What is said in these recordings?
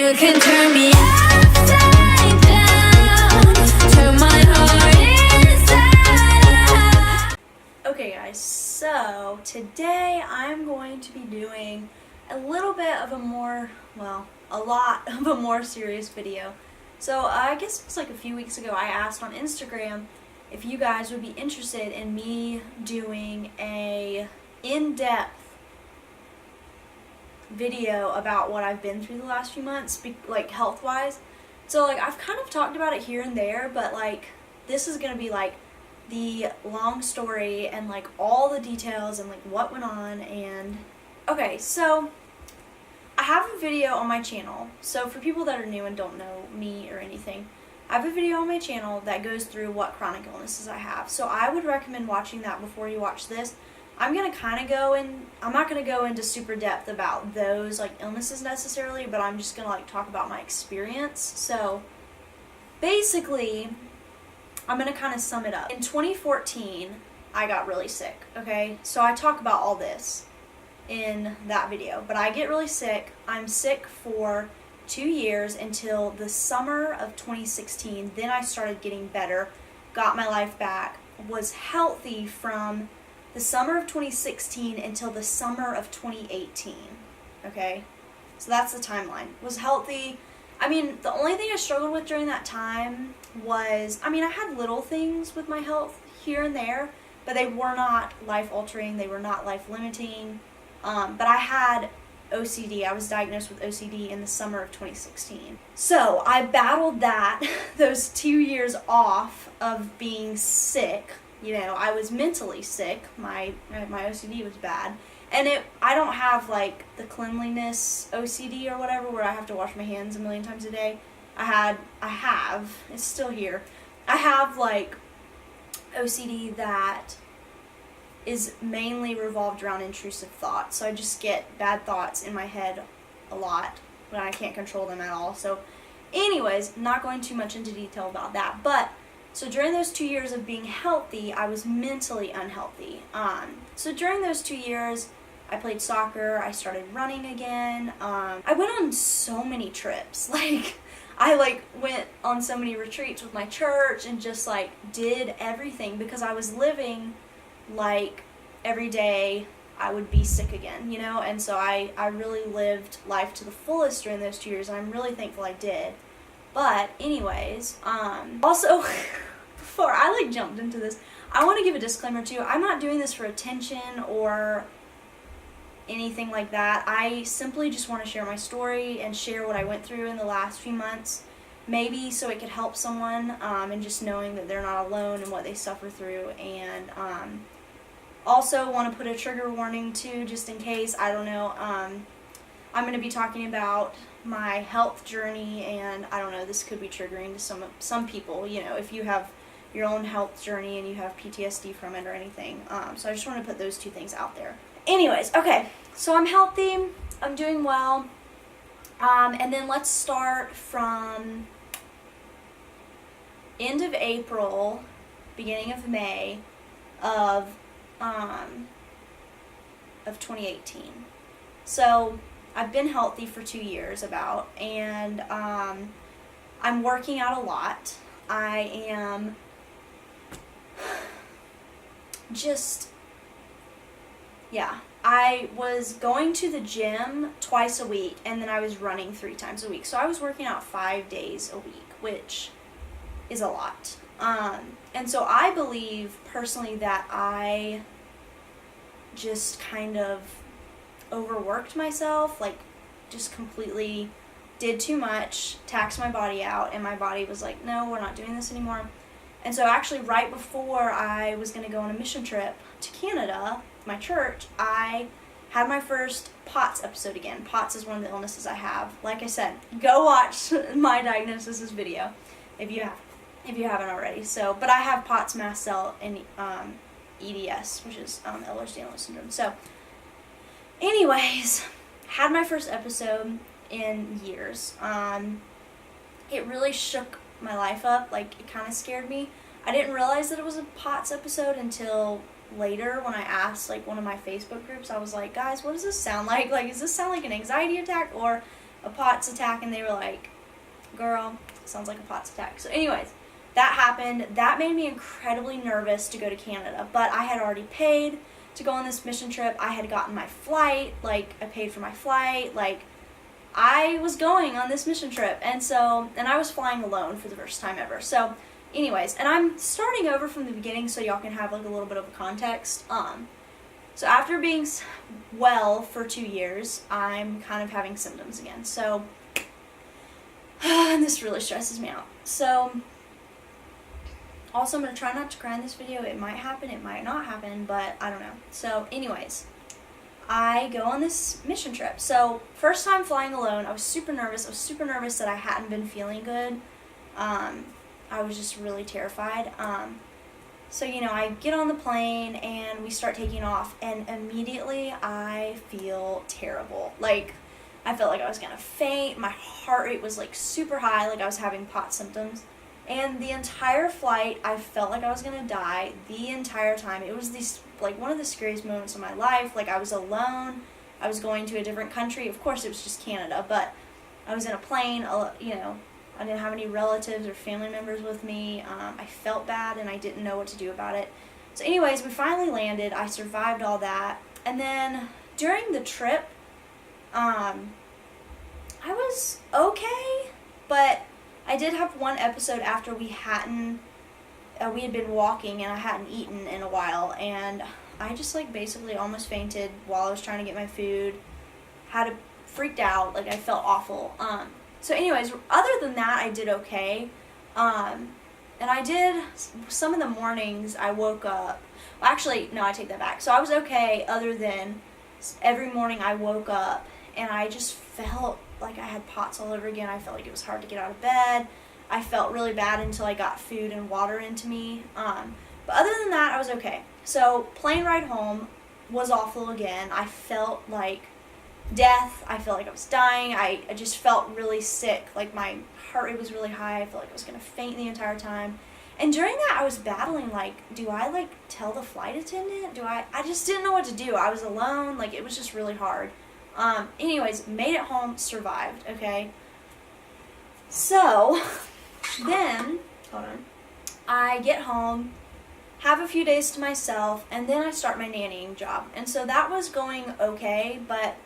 You can turn me upside down, turn my heart inside out. Okay guys, so today I'm going to be doing a little bit of a more, well, a lot of a more serious video. So I guess it was like a few weeks ago I asked on Instagram if you guys would be interested in me doing a in-depth video about what I've been through the last few months, like health-wise. So like I've kind of talked about it here and there, but like this is gonna be like the long story and like all the details and like what went on. And okay, so I have a video on my channel. So for people that are new and don't know me or anything, I have a video on my channel that goes through what chronic illnesses I have. So I would recommend watching that before you watch this. I'm going to kind of go in, I'm not going to go into super depth about those like illnesses necessarily, but I'm just going to like talk about my experience. So basically, I'm going to kind of sum it up. In 2014, I got really sick, okay? So I talk about all this in that video, but I get really sick. I'm sick for 2 years until the summer of 2016. Then I started getting better, got my life back, was healthy from the summer of 2016 until the summer of 2018, okay? So that's the timeline. Was healthy. I mean, the only thing I struggled with during that time was, I mean, I had little things with my health here and there, but they were not life-altering, they were not life-limiting, but I had OCD. I was diagnosed with OCD in the summer of 2016. So I battled that, those 2 years off of being sick. You know, I was mentally sick. My OCD was bad. And I don't have like the cleanliness OCD or whatever where I have to wash my hands a million times a day. I have, it's still here. I have like OCD that is mainly revolved around intrusive thoughts. So I just get bad thoughts in my head a lot when I can't control them at all. So anyways, not going too much into detail about that. But so during those 2 years of being healthy, I was mentally unhealthy. So during those 2 years, I played soccer, I started running again. I went on so many trips. Like, I like went on so many retreats with my church and just like did everything because I was living like every day I would be sick again, you know? And so I really lived life to the fullest during those 2 years, and I'm really thankful I did. But anyways, also, before I like jumped into this, I want to give a disclaimer too. I'm not doing this for attention or anything like that. I simply just want to share my story and share what I went through in the last few months, maybe so it could help someone, and just knowing that they're not alone in what they suffer through. And also want to put a trigger warning too, just in case, I don't know, I'm going to be talking about my health journey, and I don't know, this could be triggering to some people, you know, if you have your own health journey and you have PTSD from it or anything. So I just want to put those two things out there. Anyways, okay, so I'm healthy, I'm doing well, and then let's start from end of April, beginning of May of 2018. So I've been healthy for 2 years about, and I'm working out a lot. I am just, yeah, I was going to the gym twice a week, and then I was running 3 times a week. So I was working out 5 days a week, which is a lot. And so I believe personally that I just kind of overworked myself, like just completely did too much, taxed my body out, and my body was like, no, we're not doing this anymore. And so actually right before I was going to go on a mission trip to Canada with my church, I had my first POTS episode again. POTS is one of the illnesses I have. Like I said, go watch my diagnosis video if you haven't already. So, but I have POTS, mast cell, and EDS, which is Ehlers-Danlos syndrome. So anyways, had my first episode in years. It really shook my life up. Like, it kind of scared me. I didn't realize that it was a POTS episode until later when I asked, like, one of my Facebook groups. I was like, guys, what does this sound like? Like, does this sound like an anxiety attack or a a POTS attack, and they were like, girl, sounds like a POTS attack. So anyways, that happened. That made me incredibly nervous to go to Canada, but I had already paid to go on this mission trip. I had gotten my flight, like I paid for my flight, like I was going on this mission trip, and I was flying alone for the first time ever. So anyways, and I'm starting over from the beginning so y'all can have like a little bit of a context. So after being well for 2 years, I'm kind of having symptoms again. So, and this really stresses me out. So, also I'm going to try not to cry in this video. It might happen, it might not happen, but I don't know. So anyways, I go on this mission trip. So first time flying alone, I was super nervous. I was super nervous that I hadn't been feeling good. I was just really terrified. So, you know, I get on the plane and we start taking off, and immediately I feel terrible. Like, I felt like I was gonna faint. My heart rate was like super high, like I was having POTS symptoms. And the entire flight, I felt like I was gonna die the entire time. It was like one of the scariest moments of my life. Like, I was alone. I was going to a different country. Of course, it was just Canada, but I was in a plane, you know. I didn't have any relatives or family members with me. I felt bad and I didn't know what to do about it. So anyways, we finally landed. I survived all that. And then during the trip, I was okay, but I did have one episode after we had been walking and I hadn't eaten in a while, and I just like basically almost fainted while I was trying to get my food. Freaked out, like I felt awful. So anyways, other than that, I did okay. And I did, some of the mornings I woke up, well, actually, no, I take that back. So I was okay other than every morning I woke up and I just felt like I had POTS all over again. I felt like it was hard to get out of bed. I felt really bad until I got food and water into me. But other than that, I was okay. So plane ride home was awful again. I felt like death. I felt like I was dying. I just felt really sick. Like my heart rate was really high. I felt like I was going to faint the entire time. And during that, I was battling, like, do I, like, tell the flight attendant? I just didn't know what to do. I was alone. Like, it was just really hard. Anyways, made it home, survived, okay? So, then, hold on, I get home, have a few days to myself, and then I start my nannying job. And so that was going okay, but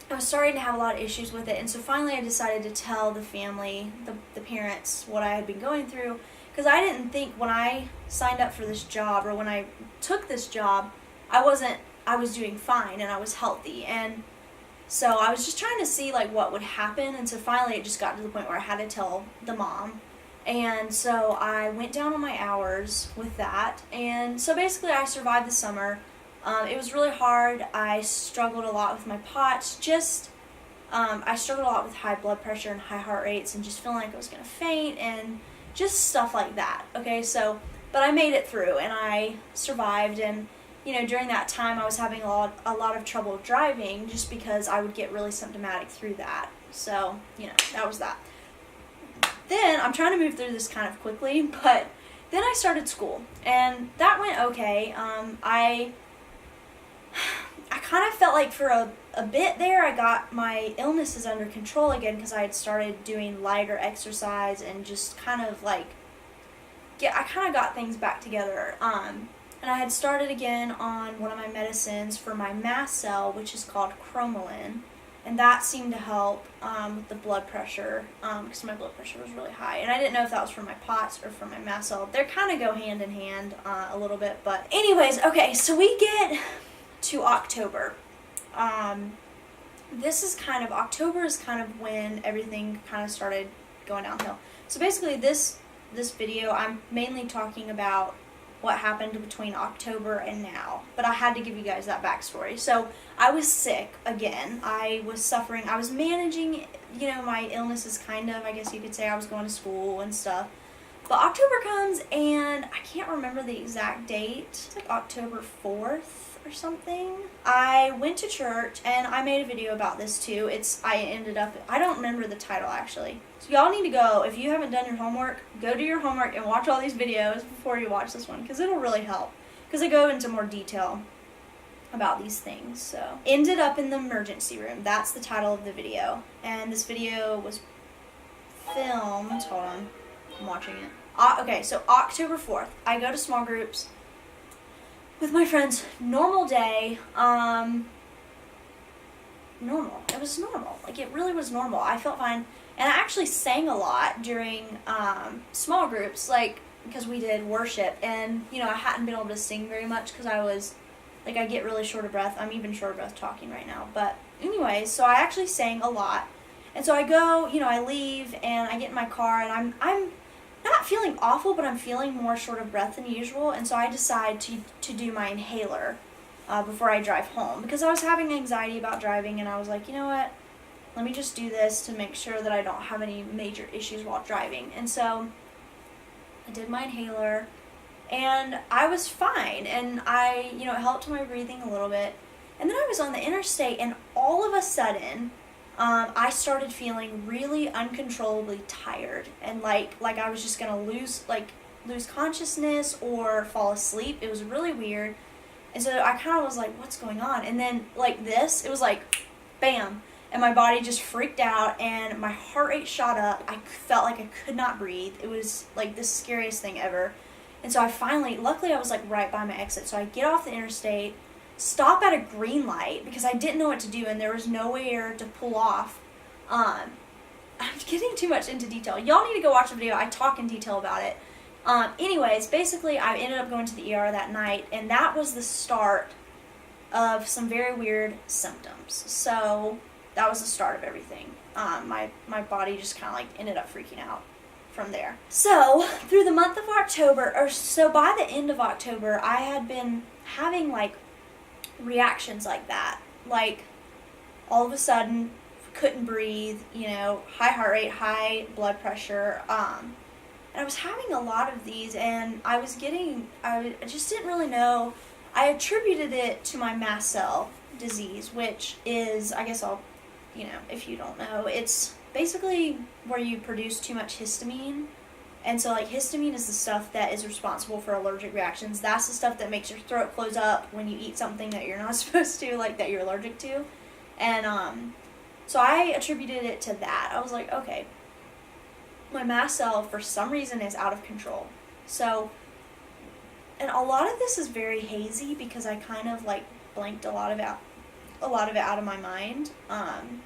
I was starting to have a lot of issues with it, and so finally I decided to tell the family, the parents, what I had been going through, because I didn't think when I signed up for this job, or when I took this job, I was doing fine, and I was healthy, and so I was just trying to see, like, what would happen, and so finally it just got to the point where I had to tell the mom, and so I went down on my hours with that, and so basically I survived the summer. It was really hard. I struggled a lot with my POTS. I struggled a lot with high blood pressure and high heart rates and just feeling like I was going to faint and just stuff like that. Okay, so, but I made it through and I survived, and, you know, during that time I was having a lot of trouble driving just because I would get really symptomatic through that. So, you know, that was that. Then, I'm trying to move through this kind of quickly, but then I started school, and that went okay. I kind of felt like for a bit there I got my illnesses under control again because I had started doing lighter exercise and just kind of like, I kind of got things back together. And I had started again on one of my medicines for my mast cell, which is called cromolyn, and that seemed to help with the blood pressure because my blood pressure was really high. And I didn't know if that was from my POTS or from my mast cell. They kind of go hand in hand a little bit, but anyways, okay, so we get to October. October is kind of when everything kind of started going downhill. So basically this video, I'm mainly talking about what happened between October and now, but I had to give you guys that backstory. So I was sick again. I was suffering. I was managing, you know, my illnesses kind of, I guess you could say. I was going to school and stuff. But October comes, and I can't remember the exact date. It's like October 4th or something. I went to church, and I made a video about this too. I don't remember the title actually. So y'all need to go, if you haven't done your homework, go do your homework and watch all these videos before you watch this one, because it'll really help. Because I go into more detail about these things. So, ended up in the emergency room. That's the title of the video. And this video was filmed, hold on, I'm watching it. Okay, so October 4th, I go to small groups with my friends. Normal day, normal. It was normal. Like, it really was normal. I felt fine. And I actually sang a lot during small groups, like, because we did worship. And, you know, I hadn't been able to sing very much because I was, like, I get really short of breath. I'm even short of breath talking right now. But anyways, so I actually sang a lot. And so I go, you know, I leave and I get in my car and I'm not feeling awful, but I'm feeling more short of breath than usual. And so I decide to do my inhaler before I drive home, because I was having anxiety about driving, and I was like, you know what, let me just do this to make sure that I don't have any major issues while driving. And so I did my inhaler and I was fine, and I, you know, it helped my breathing a little bit. And then I was on the interstate, and all of a sudden I started feeling really uncontrollably tired, and like I was just gonna lose consciousness or fall asleep. It was really weird. And so I kind of was like, what's going on? And then, like this, it was like, bam. And my body just freaked out, and my heart rate shot up. I felt like I could not breathe. It was, like, the scariest thing ever. And so I finally, luckily I was, like, right by my exit. So I get off the interstate, stop at a green light, because I didn't know what to do, and there was nowhere to pull off. I'm getting too much into detail. Y'all need to go watch the video. I talk in detail about it. Anyways, basically, I ended up going to the ER that night, and that was the start of some very weird symptoms. So that was the start of everything. My body just kind of like ended up freaking out from there. So through the month of October, or so by the end of October, I had been having like reactions like that. Like all of a sudden, couldn't breathe, you know, high heart rate, high blood pressure, and I was having a lot of these, and I just didn't really know. I attributed it to my mast cell disease, which is, I guess you know, if you don't know, it's basically where you produce too much histamine. And so, like, histamine is the stuff that is responsible for allergic reactions. That's the stuff that makes your throat close up when you eat something that you're not supposed to, like, that you're allergic to. And, so I attributed it to that. I was like, okay, my mast cell, for some reason, is out of control. So, and a lot of this is very hazy because I kind of, like, blanked a lot of it out of my mind,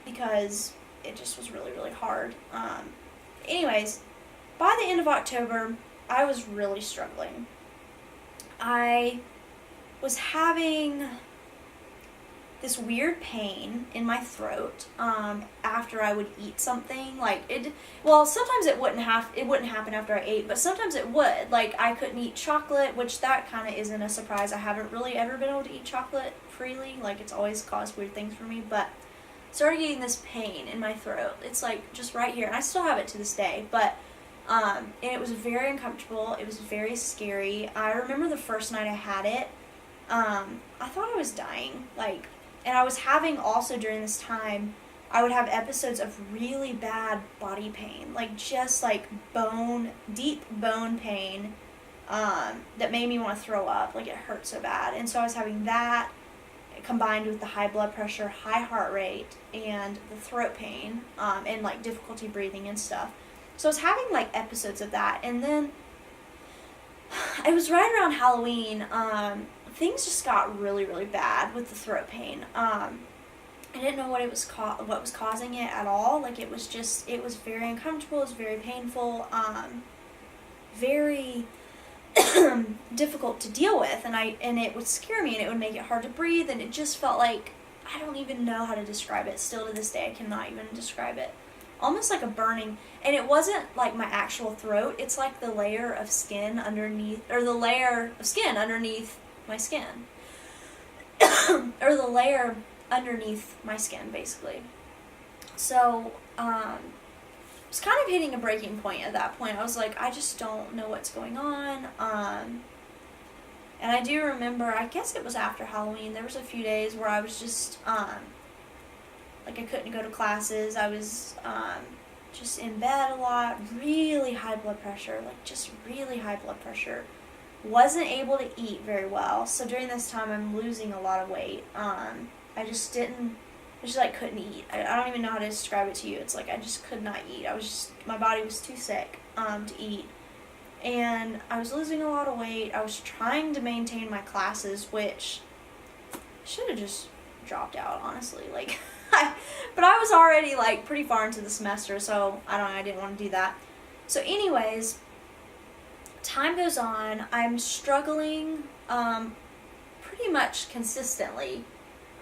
because it just was really, really hard. Anyways, by the end of October, I was really struggling. I was having this weird pain in my throat after I would eat something. Like sometimes it wouldn't happen after I ate, but sometimes it would. Like, I couldn't eat chocolate, which that kind of isn't a surprise. I haven't really ever been able to eat chocolate freely. Like, it's always caused weird things for me, but I started getting this pain in my throat. It's like just right here, and I still have it to this day, but and it was very uncomfortable. It was very scary. I remember the first night I had it, I thought I was dying, like. And I was having also during this time, I would have episodes of really bad body pain, like just like deep bone pain, that made me want to throw up. Like, it hurt so bad. And so I was having that combined with the high blood pressure, high heart rate, and the throat pain, and like difficulty breathing and stuff. So I was having like episodes of that. And then it was right around Halloween, things just got really, really bad with the throat pain. I didn't know what was causing it at all. Like, it was very uncomfortable. It was very painful, very difficult to deal with, and it would scare me, and it would make it hard to breathe, and it just felt like, I don't even know how to describe it. Still to this day, I cannot even describe it. Almost like a burning, and it wasn't like my actual throat. It's like the layer of skin underneath, or the layer of skin underneath my skin, or the layer underneath my skin, basically. So, I was kind of hitting a breaking point at that point. I was like, I just don't know what's going on. And I do remember, I guess it was after Halloween, there was a few days where I was just, like, I couldn't go to classes. I was, just in bed a lot, really high blood pressure, like, just really high blood pressure. wasn't able to eat very well. So during this time, I'm losing a lot of weight. I just like couldn't eat. I don't even know how to describe it to you. It's like I just could not eat. My body was too sick to eat. And I was losing a lot of weight. I was trying to maintain my classes, which I should have just dropped out, honestly. Like, but I was already like pretty far into the semester, so I don't know, I didn't want to do that. So anyways, time goes on. I'm struggling pretty much consistently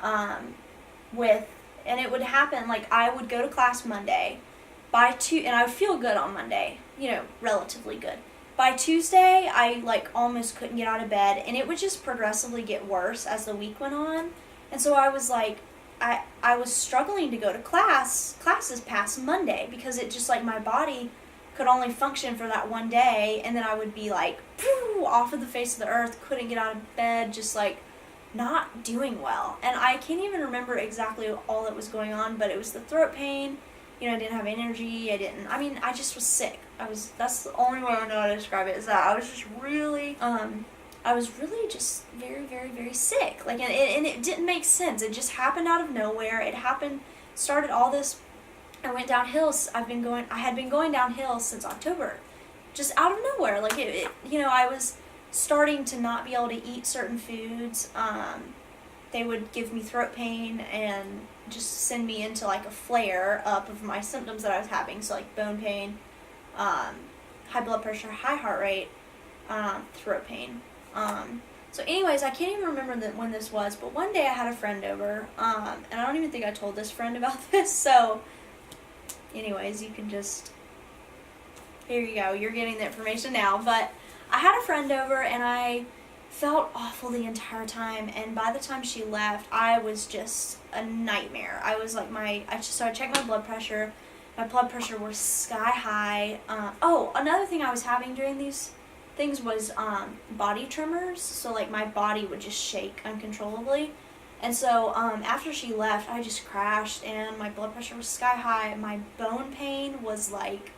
and it would happen, like I would go to class Monday and I would feel good on Monday, relatively good. By Tuesday, I like almost couldn't get out of bed, and it would just progressively get worse as the week went on. And so I was like, I was struggling to go to classes past Monday, because it just like my body could only function for that one day, and then I would be like off of the face of the earth, couldn't get out of bed, just like not doing well. And I can't even remember exactly all that was going on, but it was the throat pain. I didn't have energy. I just was sick. That's the only way I know how to describe it, is that I was just really, just very, very, very sick. Like, and it didn't make sense. It just happened out of nowhere. Started all this. I went downhill. I had been going downhill since October, just out of nowhere. Like I was starting to not be able to eat certain foods. They would give me throat pain and just send me into like a flare up of my symptoms that I was having. So like bone pain, high blood pressure, high heart rate, throat pain. So anyways, I can't even remember when this was, but one day I had a friend over, and I don't even think I told this friend about this. So anyways, you can just, here you go, you're getting the information now. But I had a friend over, and I felt awful the entire time, and by the time she left, I was just a nightmare. I was like so I checked my blood pressure. My blood pressure was sky high. Another thing I was having during these things was body tremors. So like my body would just shake uncontrollably. And so after she left, I just crashed, and my blood pressure was sky high. My bone pain was like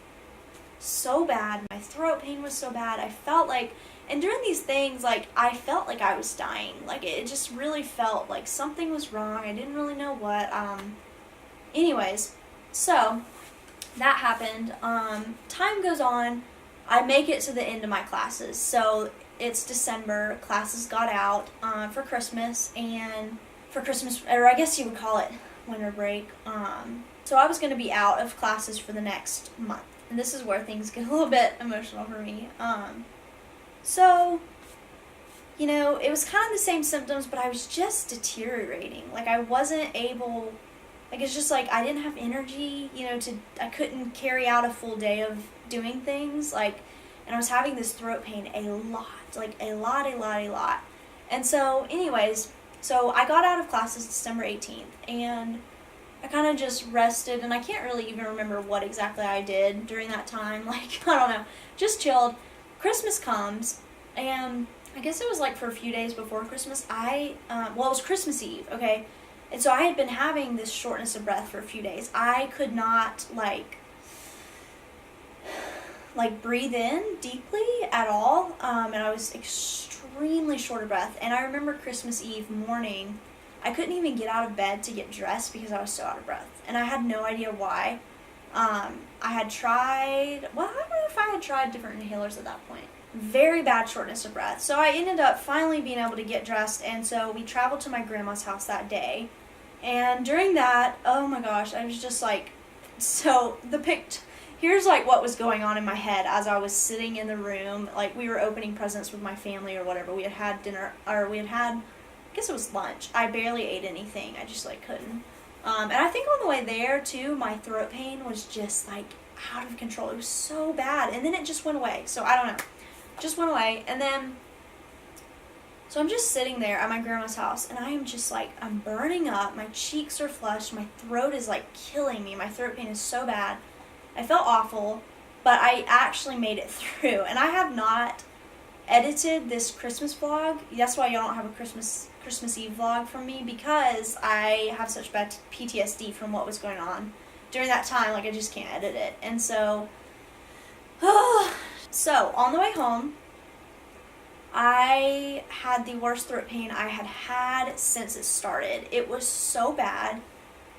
so bad. My throat pain was so bad. I felt like, and during these things, like, I felt like I was dying. Like, it just really felt like something was wrong. I didn't really know what. Anyways, so that happened. Time goes on. I make it to the end of my classes. So it's December. Classes got out for Christmas, or I guess you would call it winter break. So I was going to be out of classes for the next month. And this is where things get a little bit emotional for me. So, it was kind of the same symptoms, but I was just deteriorating. Like, I wasn't able, like, it's just like I didn't have energy, I couldn't carry out a full day of doing things, like, and I was having this throat pain a lot. And so, anyways, so I got out of classes December 18th, and I kind of just rested, and I can't really even remember what exactly I did during that time. Like, I don't know, just chilled. Christmas comes, and I guess it was like for a few days before Christmas, it was Christmas Eve, okay? And so I had been having this shortness of breath for a few days. I could not, like breathe in deeply at all, and I was extremely short of breath. And I remember Christmas Eve morning, I couldn't even get out of bed to get dressed because I was so out of breath, and I had no idea why. I don't know if I had tried different inhalers at that point. Very bad shortness of breath. So I ended up finally being able to get dressed, and so we traveled to my grandma's house that day. And during that, oh my gosh, I was just like, here's like what was going on in my head as I was sitting in the room. Like, we were opening presents with my family or whatever. We had had dinner, or I guess it was lunch. I barely ate anything. I just like couldn't. And I think on the way there too, my throat pain was just like out of control. It was so bad, and then it just went away. So I don't know, just went away. And then, so I'm just sitting there at my grandma's house, and I am just like, I'm burning up. My cheeks are flushed. My throat is like killing me. My throat pain is so bad. I felt awful, but I actually made it through. And I have not edited this Christmas vlog. That's why y'all don't have a Christmas Eve vlog from me, because I have such bad PTSD from what was going on during that time. Like, I just can't edit it. And so, so on the way home, I had the worst throat pain I had had since it started. It was so bad.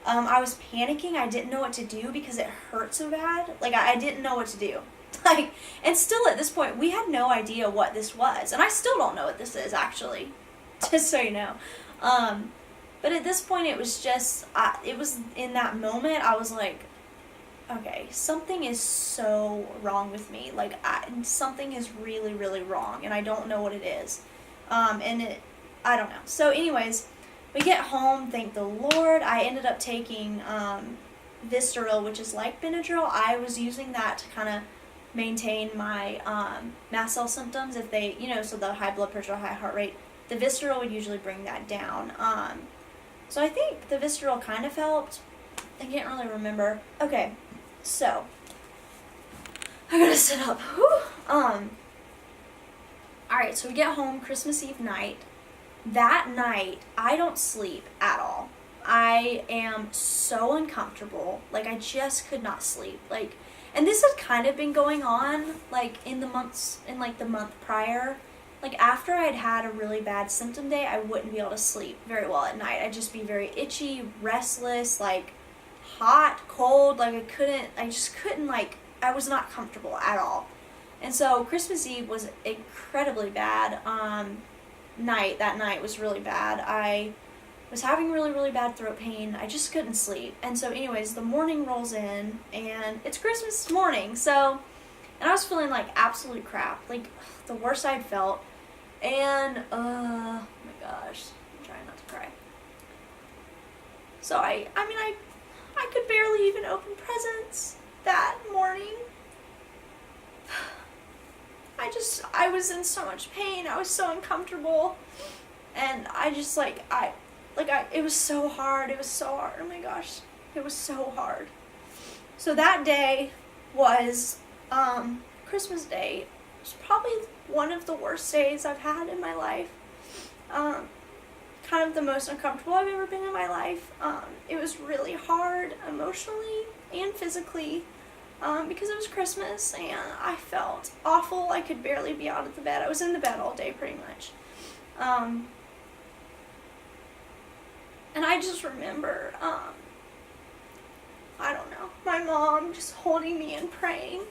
I was panicking. I didn't know what to do because it hurt so bad. Like, I didn't know what to do. Like, and still at this point, we had no idea what this was. And I still don't know what this is, actually. Just so you know. But at this point, it was just, it was in that moment, I was like, okay, something is so wrong with me. Like, something is really, really wrong, and I don't know what it is. I don't know. So anyways, we get home, thank the Lord. I ended up taking Visceral, which is like Benadryl. I was using that to kind of maintain my mast cell symptoms. If they, so the high blood pressure, high heart rate, the Visceral would usually bring that down. So I think the Visceral kind of helped. I can't really remember. Okay, so I gotta sit up. Alright, so we get home Christmas Eve night. That night, I don't sleep at all. I am so uncomfortable. Like, I just could not sleep. Like, and this had kind of been going on, like, in the month prior. Like, after I'd had a really bad symptom day, I wouldn't be able to sleep very well at night. I'd just be very itchy, restless, like, hot, cold. Like, I just couldn't, like, I was not comfortable at all. And so Christmas Eve was incredibly bad. That night was really bad. I was having really, really bad throat pain. I just couldn't sleep. And so anyways, the morning rolls in, and it's Christmas morning, so, and I was feeling like absolute crap, like the worst I'd felt. And, oh my gosh, I'm trying not to cry. So I could barely even open presents that morning. I was in so much pain. I was so uncomfortable. And I just, it was so hard. It was so hard. Oh my gosh. It was so hard. So that day was, Christmas Day. It was probably one of the worst days I've had in my life. Kind of the most uncomfortable I've ever been in my life. It was really hard emotionally and physically. Because it was Christmas and I felt awful. I could barely be out of the bed. I was in the bed all day pretty much. And I just remember, I don't know, my mom just holding me and praying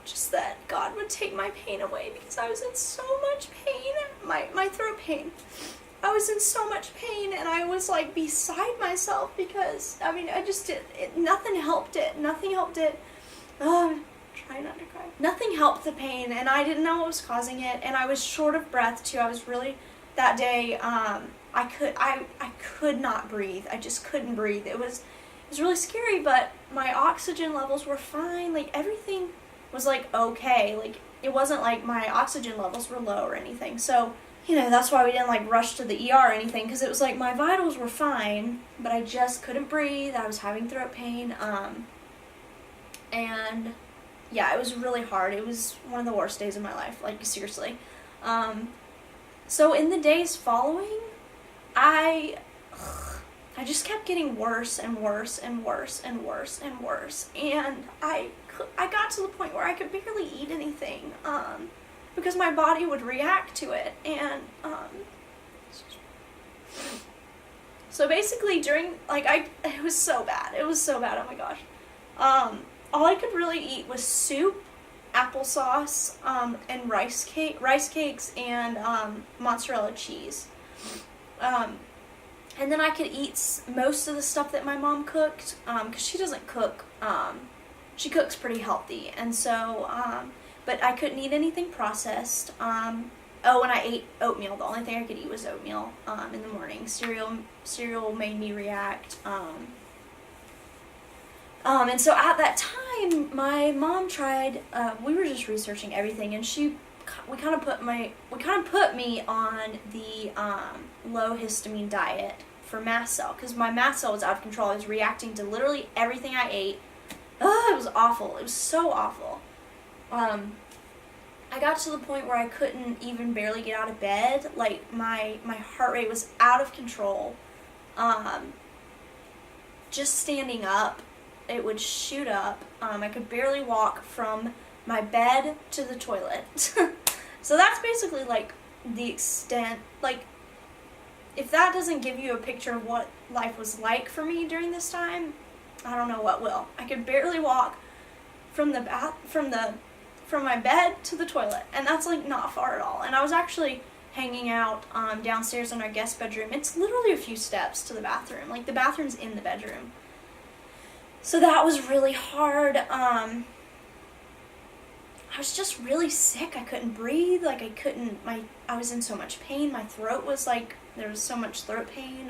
just that God would take my pain away, because I was in so much pain, my throat pain. I was in so much pain, and I was like beside myself because, I just nothing helped it. Nothing helped it. I'm trying not to cry. Nothing helped the pain, and I didn't know what was causing it, and I was short of breath too. I was really, that day, I could not breathe. I just couldn't breathe. It was really scary, but my oxygen levels were fine. Like, everything was like okay. Like, it wasn't like my oxygen levels were low or anything. So, that's why we didn't like rush to the ER or anything, because it was like my vitals were fine, but I just couldn't breathe. I was having throat pain. And yeah, it was really hard. It was one of the worst days of my life, like, seriously. So in the days following, I just kept getting worse and worse and worse and worse and worse. And I got to the point where I could barely eat anything, because my body would react to it. And, so basically during, it was so bad. It was so bad, oh my gosh. All I could really eat was soup, applesauce, and rice cakes, and mozzarella cheese. And then I could eat most of the stuff that my mom cooked, because she doesn't cook. She cooks pretty healthy, and so, but I couldn't eat anything processed. And I ate oatmeal. The only thing I could eat was oatmeal in the morning. Cereal made me react. And so at that time, my mom tried, we were just researching everything, and we kind of put me on the low histamine diet for mast cell, because my mast cell was out of control. I was reacting to literally everything I ate. It was awful. It was so awful. I got to the point where I couldn't even barely get out of bed. Like, my heart rate was out of control. Just standing up, it would shoot up. I could barely walk from my bed to the toilet. So that's basically like the extent, like, if that doesn't give you a picture of what life was like for me during this time, I don't know what will. I could barely walk from my bed to the toilet, and that's like not far at all. And I was actually hanging out downstairs in our guest bedroom. It's literally a few steps to the bathroom. Like, the bathroom's in the bedroom. So that was really hard. I was just really sick. I couldn't breathe. Like, I was in so much pain. My throat was like, there was so much throat pain.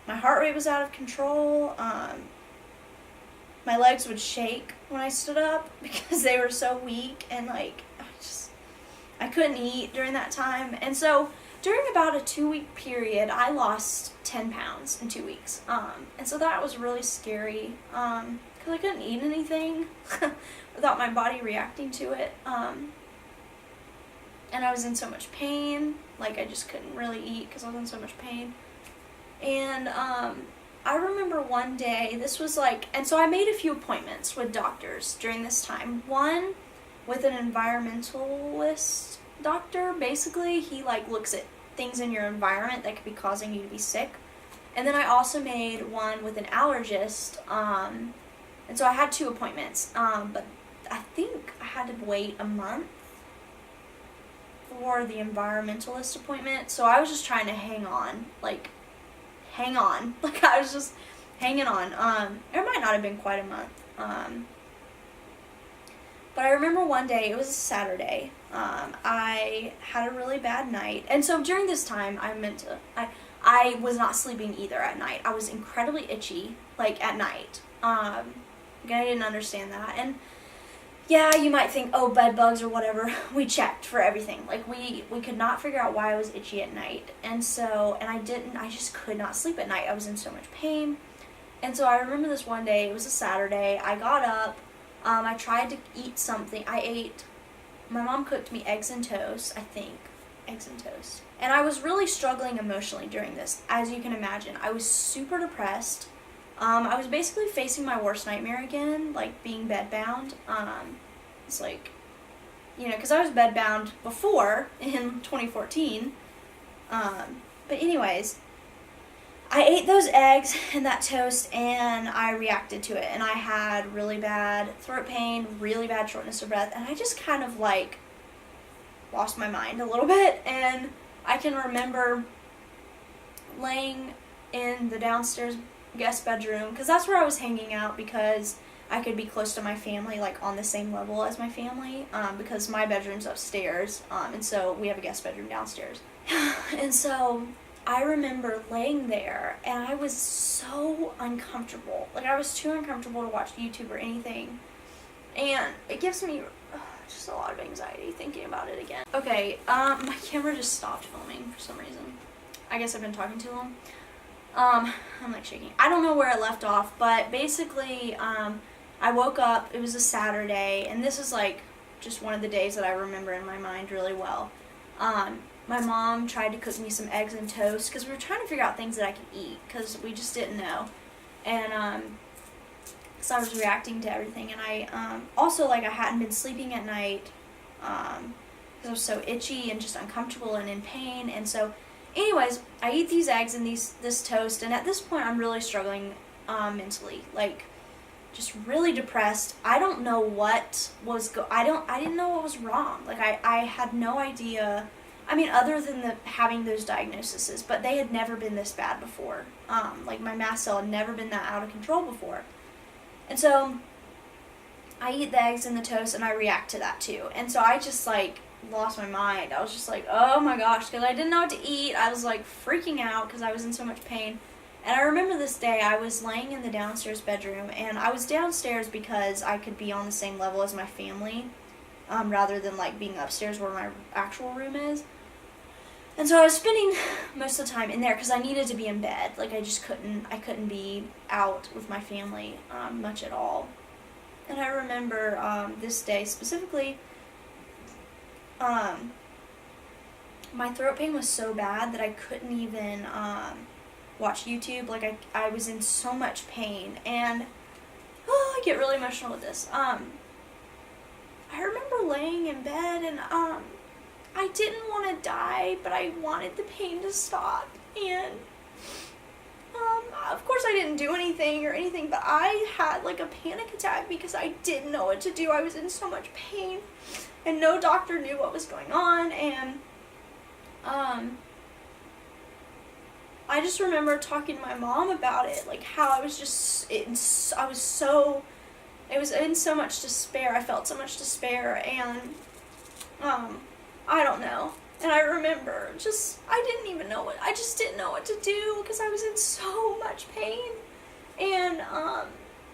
My heart rate was out of control. My legs would shake when I stood up because they were so weak, and like, I couldn't eat during that time. And so during about a 2-week period, I lost 10 pounds in 2 weeks. And so that was really scary because I couldn't eat anything without my body reacting to it. And I was in so much pain. Like, I just couldn't really eat because I was in so much pain. And I remember one day, this was like, and so I made a few appointments with doctors during this time. One with an environmentalist doctor. Basically, he like looks at things in your environment that could be causing you to be sick. And then I also made one with an allergist. And so I had 2 appointments. But I think I had to wait a month for the environmentalist appointment. So I was just trying to hang on. Like, I was just hanging on. It might not have been quite a month. But I remember one day, it was a Saturday, I had a really bad night. And so during this time, I was not sleeping either at night. I was incredibly itchy, like, at night. I didn't understand that. And yeah, you might think, oh, bed bugs or whatever. We checked for everything. Like, we could not figure out why I was itchy at night. And I just could not sleep at night. I was in so much pain. And so I remember this one day, it was a Saturday, I got up, I tried to eat something. My mom cooked me eggs and toast, I think. Eggs and toast. And I was really struggling emotionally during this, as you can imagine. I was super depressed. I was basically facing my worst nightmare again, like being bedbound. It's like, because I was bedbound before in 2014. But anyways, I ate those eggs and that toast, and I reacted to it. And I had really bad throat pain, really bad shortness of breath, and I just kind of like lost my mind a little bit. And I can remember laying in the downstairs guest bedroom, because that's where I was hanging out, because I could be close to my family, like on the same level as my family, because my bedroom's upstairs, and so we have a guest bedroom downstairs. And so I remember laying there, and I was so uncomfortable. Like, I was too uncomfortable to watch YouTube or anything, and it gives me just a lot of anxiety thinking about it again. Okay, my camera just stopped filming for some reason. I guess I've been talking too long. I'm like shaking. I don't know where I left off, but basically, I woke up, it was a Saturday, and this is like just one of the days that I remember in my mind really well. My mom tried to cook me some eggs and toast, because we were trying to figure out things that I could eat, because we just didn't know. And, so I was reacting to everything, and I, also, like, I hadn't been sleeping at night, because I was so itchy and just uncomfortable and in pain, and so anyways, I eat these eggs and this toast, and at this point I'm really struggling mentally, like just really depressed. I don't know what was I didn't know what was wrong. Like, I had no idea. I mean, other than having those diagnoses, but they had never been this bad before. Like, my mast cell had never been that out of control before. And so I eat the eggs and the toast, and I react to that too. And so I just like lost my mind. I was just like, oh my gosh, because I didn't know what to eat. I was like freaking out because I was in so much pain. And I remember this day, I was laying in the downstairs bedroom, and I was downstairs because I could be on the same level as my family, rather than like being upstairs where my actual room is. And so I was spending most of the time in there because I needed to be in bed. Like, I couldn't be out with my family much at all. And I remember this day specifically, my throat pain was so bad that I couldn't even watch YouTube. Like, I was in so much pain, and I get really emotional with this. I remember laying in bed, and I didn't want to die, but I wanted the pain to stop. And of course I didn't do anything or anything, but I had like a panic attack because I didn't know what to do. I was in so much pain, and no doctor knew what was going on. And I just remember talking to my mom about it, like how I was just, it was in so much despair. I felt so much despair, and I don't know. And I remember I just didn't know what to do because I was in so much pain. And I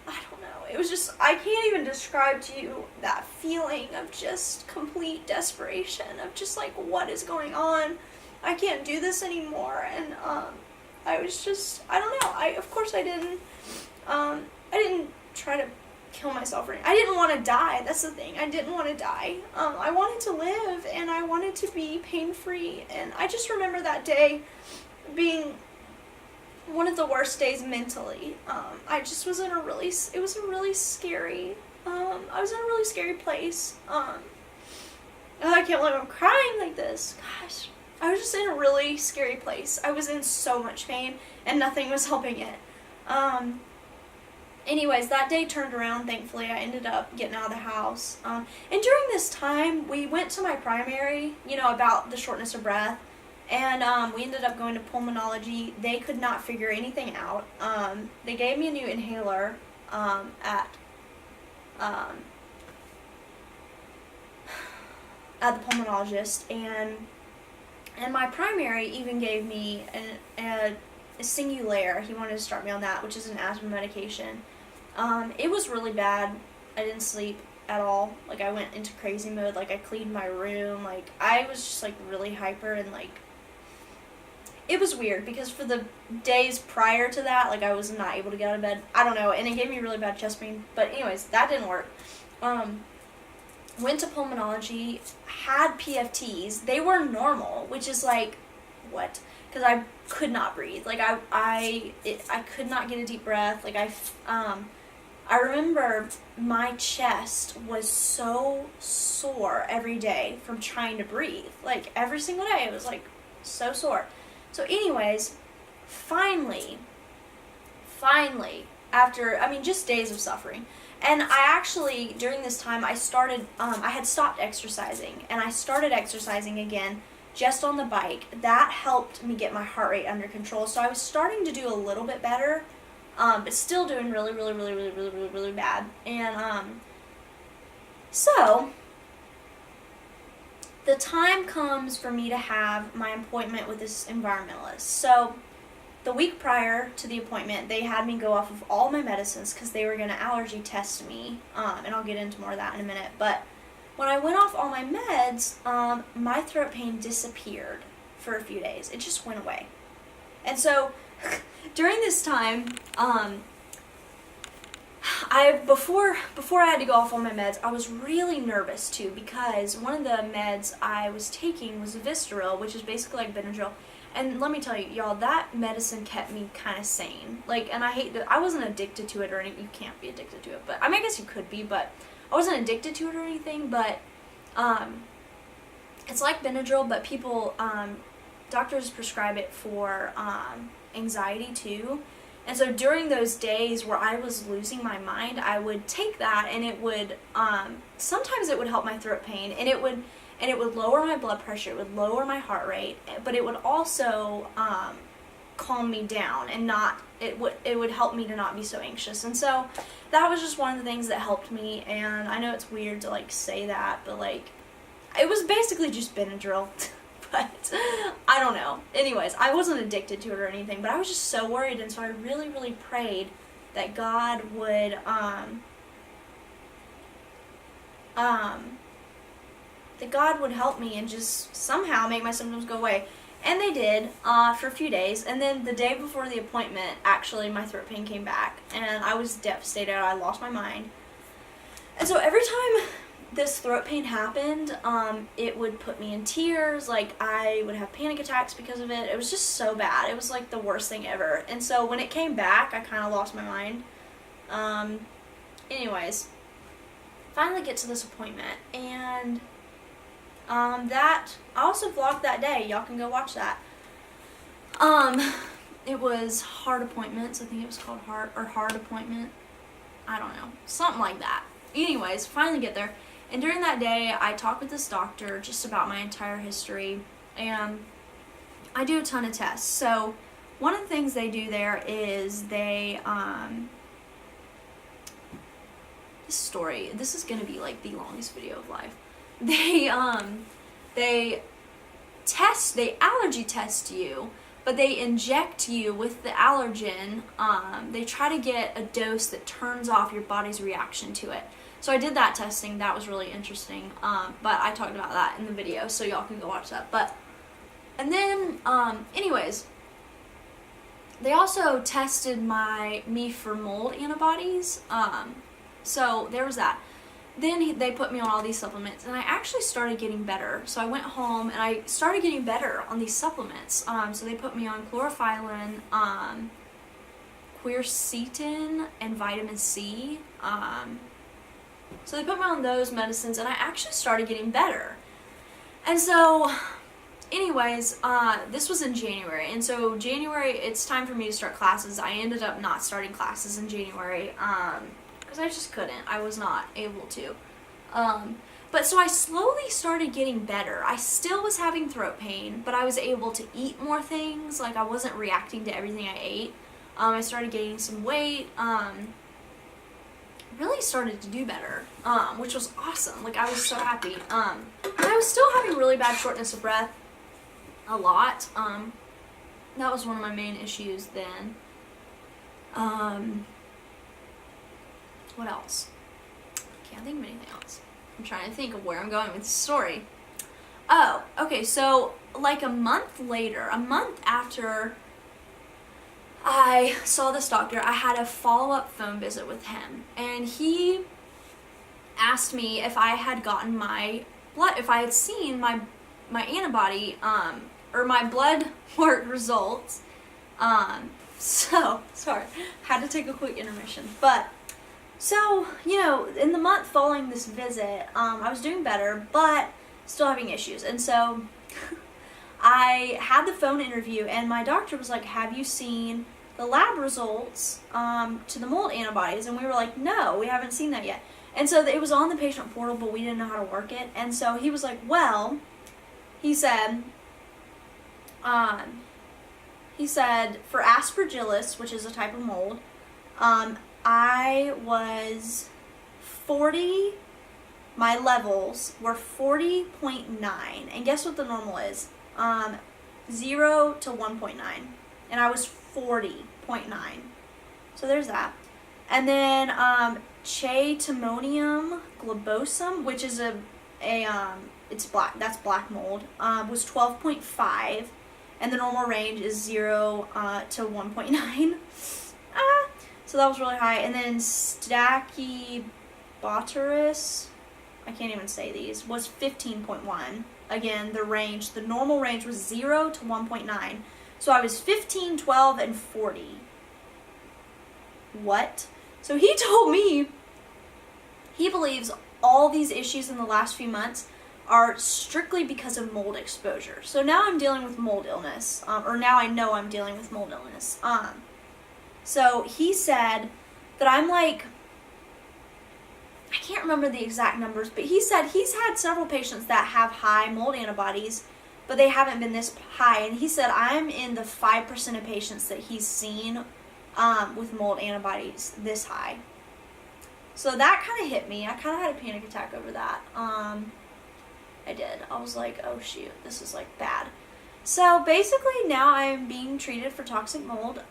don't know. It was just, I can't even describe to you that feeling of just complete desperation, of just like, what is going on? I can't do this anymore. And I was just, I don't know. Of course I didn't try to kill myself or anything. I didn't want to die. That's the thing. I didn't want to die. I wanted to live, and I wanted to be pain-free. And I just remember that day being one of the worst days mentally. I just was in a really, it was a really scary, I was in a really scary place. I can't believe I'm crying like this. Gosh. I was just in a really scary place. I was in so much pain, and nothing was helping it. Anyways, that day turned around, thankfully. I ended up getting out of the house. And during this time, we went to my primary, about the shortness of breath. And we ended up going to pulmonology. They could not figure anything out. They gave me a new inhaler at the pulmonologist. And my primary even gave me a Singulair. He wanted to start me on that, which is an asthma medication. It was really bad. I didn't sleep at all. Like, I went into crazy mode. Like, I cleaned my room. Like, I was just, like, really hyper, and, like, it was weird because for the days prior to that, like, I was not able to get out of bed. I don't know, and it gave me really bad chest pain. But anyways, that didn't work. Went to pulmonology, had PFTs. They were normal, which is, like, what? Because I could not breathe. Like, I could not get a deep breath. Like, I remember my chest was so sore every day from trying to breathe. Like, every single day, it was, like, so sore. So, anyways, finally, after, just days of suffering, and I actually, during this time, I started, I had stopped exercising, and I started exercising again, just on the bike. That helped me get my heart rate under control. So I was starting to do a little bit better, but still doing really, really, really, really, really, really, really bad. And so the time comes for me to have my appointment with this environmentalist. So the week prior to the appointment, they had me go off of all my medicines because they were going to allergy test me, and I'll get into more of that in a minute. But when I went off all my meds, my throat pain disappeared for a few days. It just went away. And so during this time, before I had to go off all my meds, I was really nervous too, because one of the meds I was taking was Vistaril, which is basically like Benadryl. And let me tell you, y'all, that medicine kept me kind of sane. Like, and I wasn't addicted to it or anything. You can't be addicted to it, but I guess you could be, but I wasn't addicted to it or anything. But it's like Benadryl, but people, doctors prescribe it for anxiety too. And so during those days where I was losing my mind, I would take that, and it would, sometimes it would help my throat pain, and it would lower my blood pressure, it would lower my heart rate, but it would also calm me down, and it would help me to not be so anxious. And so that was just one of the things that helped me. And I know it's weird to like say that, but like, it was basically just Benadryl. But I don't know. Anyways, I wasn't addicted to it or anything, but I was just so worried, and so I really, really prayed that God would help me and just somehow make my symptoms go away. And they did, for a few days. And then the day before the appointment, actually, my throat pain came back, and I was devastated. I lost my mind. And so every time this throat pain happened, it would put me in tears. Like, I would have panic attacks because of it. It was just so bad. It was like the worst thing ever. And so when it came back, I kind of lost my mind. Anyways, finally get to this appointment, and That I also vlogged that day. Y'all can go watch that. It was heart appointments. I think it was called heart appointment. I don't know, something like that. Anyways, finally get there. And during that day, I talked with this doctor just about my entire history, and I do a ton of tests. So one of the things they do there is they, this is gonna be like the longest video of life. They allergy test you, but they inject you with the allergen. They try to get a dose that turns off your body's reaction to it. So I did that testing. That was really interesting. But I talked about that in the video, so y'all can go watch that. And then, anyways, they also tested me for mold antibodies. So there was that. Then they put me on all these supplements, and I actually started getting better. So I went home, and I started getting better on these supplements. So they put me on chlorophyllin, quercetin, and vitamin C. So they put me on those medicines, and I actually started getting better. And so, anyways, this was in January. And so January, it's time for me to start classes. I ended up not starting classes in January, because I just couldn't. I was not able to. But so I slowly started getting better. I still was having throat pain, but I was able to eat more things. Like, I wasn't reacting to everything I ate. I started gaining some weight. Really started to do better, which was awesome. Like, I was so happy. And I was still having really bad shortness of breath a lot. That was one of my main issues then. What else? Can't think of anything else. I'm trying to think of where I'm going with this story. Oh, okay, so like a month after I saw this doctor, I had a follow-up phone visit with him, and he asked me if I had gotten if I had seen my antibody, or my blood work results. So, sorry, had to take a quick intermission, but, so, in the month following this visit, I was doing better, but still having issues, and so I had the phone interview, and my doctor was like, have you seen the lab results to the mold antibodies? And we were like, no, we haven't seen that yet. And so it was on the patient portal, but we didn't know how to work it. And so he was like, well, he said for aspergillus, which is a type of mold, I was 40, my levels were 40.9. And guess what the normal is? 0 to 1.9, and I was 40.9. So there's that. And then Chaetomonium globosum, which is it's black. That's black mold. Was 12.5, and the normal range is 0 to 1.9. So that was really high. And then Stachybotrys, I can't even say these, was 15.1. Again, the normal range was 0 to 1.9. So I was 15, 12, and 40. What? So he told me he believes all these issues in the last few months are strictly because of mold exposure. So now I'm dealing with mold illness, or now I know I'm dealing with mold illness. So he said that I'm like, I can't remember the exact numbers, but he said he's had several patients that have high mold antibodies, but they haven't been this high. And he said I'm in the 5% of patients that he's seen with mold antibodies this high. So that kind of hit me. I kind of had a panic attack over that. I did. I was like, oh shoot, this is like bad. So basically now I'm being treated for toxic mold.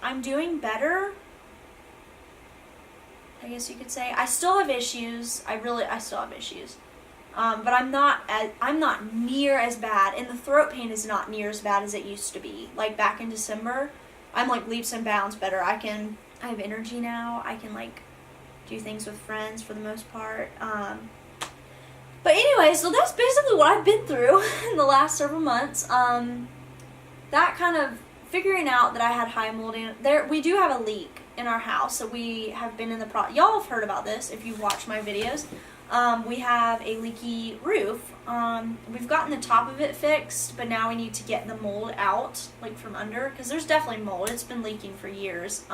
I'm doing better, I guess you could say. I still have issues. I still have issues. But I'm not near as bad, and the throat pain is not near as bad as it used to be. Like back in December, I'm like leaps and bounds better. I have energy now. I can like do things with friends for the most part. But anyway, so that's basically what I've been through in the last several months. That kind of figuring out that I had high mold we do have a leak in our house. So we have been in the y'all have heard about this if you've watched my videos. We have a leaky roof. We've gotten the top of it fixed, but now we need to get the mold out, like from under, because there's definitely mold. It's been leaking for years.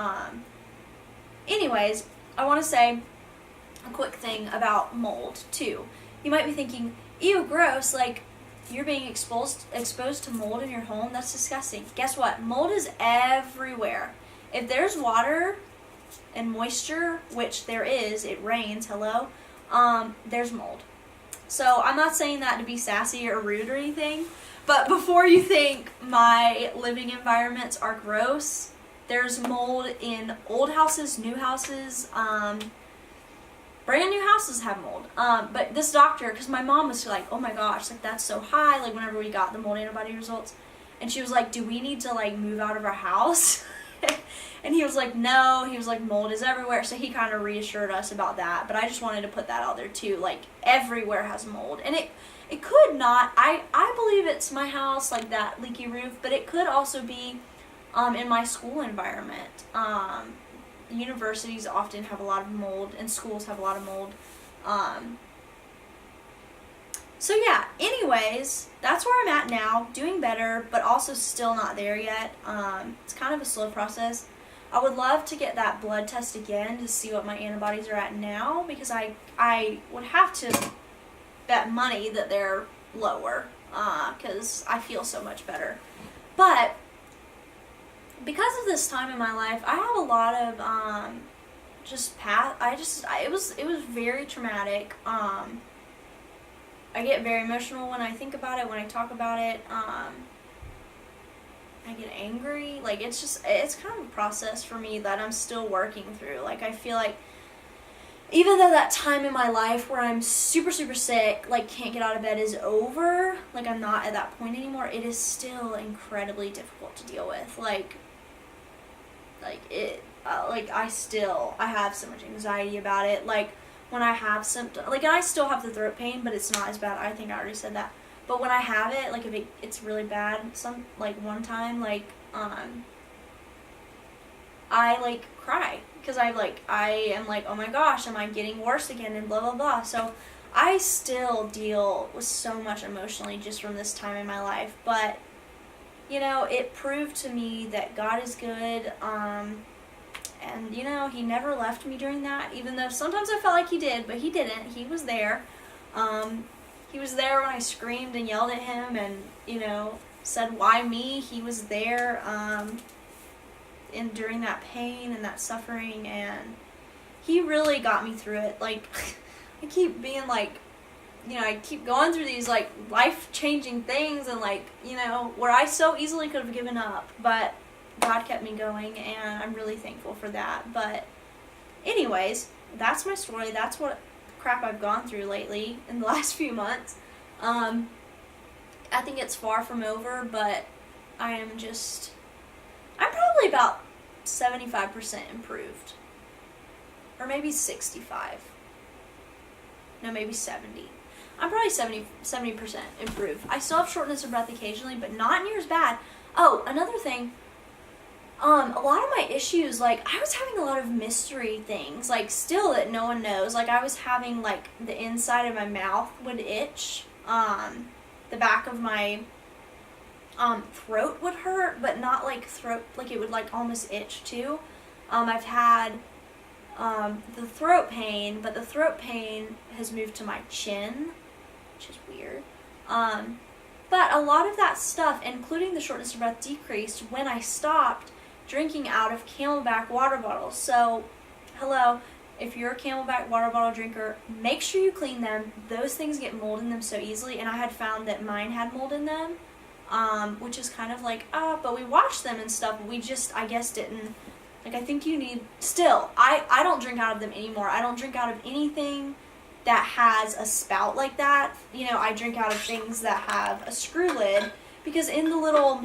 Anyways, I want to say a quick thing about mold too. You might be thinking, ew, gross, like you're being exposed to mold in your home. That's disgusting. Guess what? Mold is everywhere. If there's water and moisture, which there is, it rains, hello, there's mold. So I'm not saying that to be sassy or rude or anything, but before you think my living environments are gross, there's mold in old houses, new houses, brand new houses have mold. But this doctor, because my mom was like, oh my gosh, like that's so high, like whenever we got the mold antibody results, and she was like, do we need to like move out of our house? And he was like, no. He was like, mold is everywhere. So he kind of reassured us about that. But I just wanted to put that out there too. Like everywhere has mold, and it could not. I believe it's my house, like that leaky roof, but it could also be in my school environment. Universities often have a lot of mold, and schools have a lot of mold. So yeah, anyways, that's where I'm at now, doing better, but also still not there yet. It's kind of a slow process. I would love to get that blood test again to see what my antibodies are at now, because I would have to bet money that they're lower, because I feel so much better. But because of this time in my life, I have a lot of it was very traumatic. I get very emotional when I think about it, when I talk about it. I get angry. Like it's kind of a process for me that I'm still working through. Like I feel like even though that time in my life where I'm super, super sick, like can't get out of bed is over, like I'm not at that point anymore, it is still incredibly difficult to deal with. I have so much anxiety about it. Like when I have symptoms, like I still have the throat pain, but it's not as bad. I think I already said that. But when I have it, like if it's really bad, one time, I like cry because I am like, oh my gosh, am I getting worse again, and blah blah blah. So I still deal with so much emotionally just from this time in my life. But you know, it proved to me that God is good. And you know, he never left me during that, even though sometimes I felt like he did, but he didn't. He was there. He was there when I screamed and yelled at him and, you know, said, why me? He was there during that pain and that suffering, and he really got me through it. Like, I keep being like, you know, I keep going through these like life-changing things, and like, you know, where I so easily could have given up, but God kept me going, and I'm really thankful for that. But anyways, that's my story. That's what crap I've gone through lately in the last few months. I think it's far from over, but I'm probably about 75% improved, or maybe 65. No, maybe 70. I'm probably 70% improved. I still have shortness of breath occasionally, but not near as bad. Oh, another thing. A lot of my issues, like, I was having a lot of mystery things, like, still that no one knows. Like, I was having, like, the inside of my mouth would itch. The back of my throat would hurt, but not, like, throat, like, it would, like, almost itch, too. I've had the throat pain, but the throat pain has moved to my chin, which is weird. But a lot of that stuff, including the shortness of breath, decreased when I stopped drinking out of Camelback water bottles. So, hello, if you're a Camelback water bottle drinker, make sure you clean them. Those things get mold in them so easily, and I had found that mine had mold in them, which is kind of like, but we washed them and stuff, but we just, I guess, didn't, like, I think you need, still, I don't drink out of them anymore. I don't drink out of anything that has a spout like that. You know, I drink out of things that have a screw lid, because in the little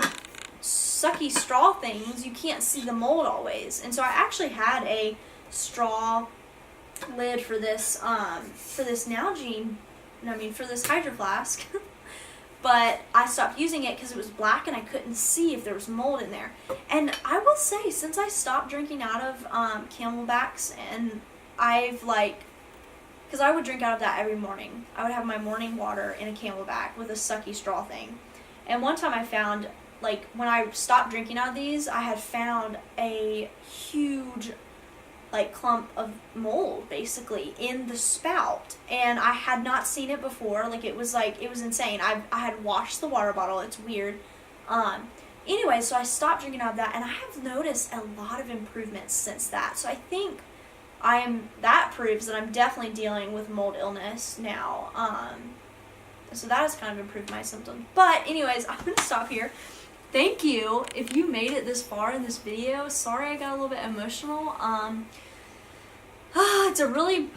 sucky straw things, you can't see the mold always. And so I actually had a straw lid for this Nalgene, for this Hydro Flask. but I stopped using it because it was black and I couldn't see if there was mold in there. And I will say, since I stopped drinking out of Camelbacks, and I've like, because I would drink out of that every morning. I would have my morning water in a Camelback with a sucky straw thing. And one time I found, like, when I stopped drinking out of these, I had found a huge, like, clump of mold, basically, in the spout. And I had not seen it before. Like, it was insane. I had washed the water bottle. It's weird. Anyway, so I stopped drinking out of that, and I have noticed a lot of improvements since that. So I think that proves that I'm definitely dealing with mold illness now. So that has kind of improved my symptoms. But anyways, I'm going to stop here. Thank you if you made it this far in this video. Sorry I got a little bit emotional. It's a really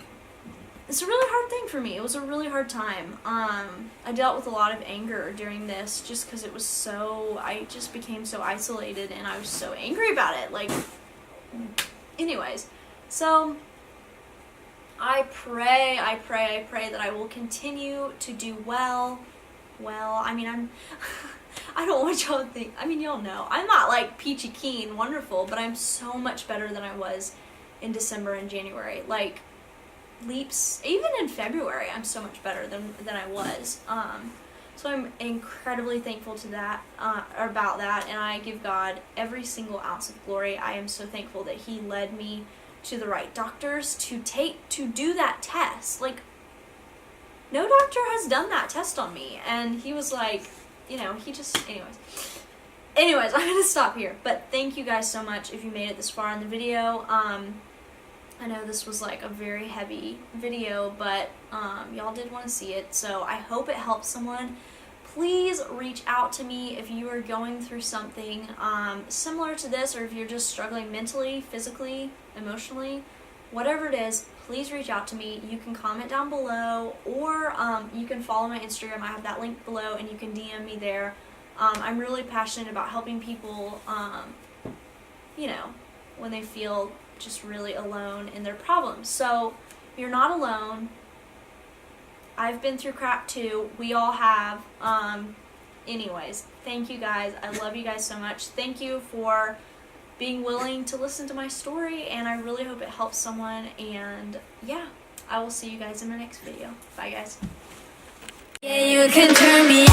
hard thing for me. It was a really hard time. I dealt with a lot of anger during this just because I just became so isolated and I was so angry about it. Like, anyways, so I pray that I will continue to do well. I mean, I don't want y'all to think, I mean, y'all know, I'm not like peachy keen wonderful, but I'm so much better than I was in December and January. Like, leaps, even in February, I'm so much better than I was. So I'm incredibly thankful to that, about that, and I give God every single ounce of glory. I am so thankful that He led me to the right doctors to do that test. Like, no doctor has done that test on me, and he was like, anyways, I'm gonna stop here, but thank you guys so much if you made it this far in the video. I know this was like a very heavy video, but y'all did want to see it, so I hope it helps someone. Please reach out to me if you are going through something similar to this, or if you're just struggling mentally, physically, emotionally, whatever it is. Please reach out to me. You can comment down below, or you can follow my Instagram. I have that link below, and you can DM me there. I'm really passionate about helping people, when they feel just really alone in their problems. So you're not alone. I've been through crap too. We all have. Anyways, thank you guys. I love you guys so much. Thank you for being willing to listen to my story, and I really hope it helps someone. And yeah, I will see you guys in my next video. Bye guys. Yeah, you can turn me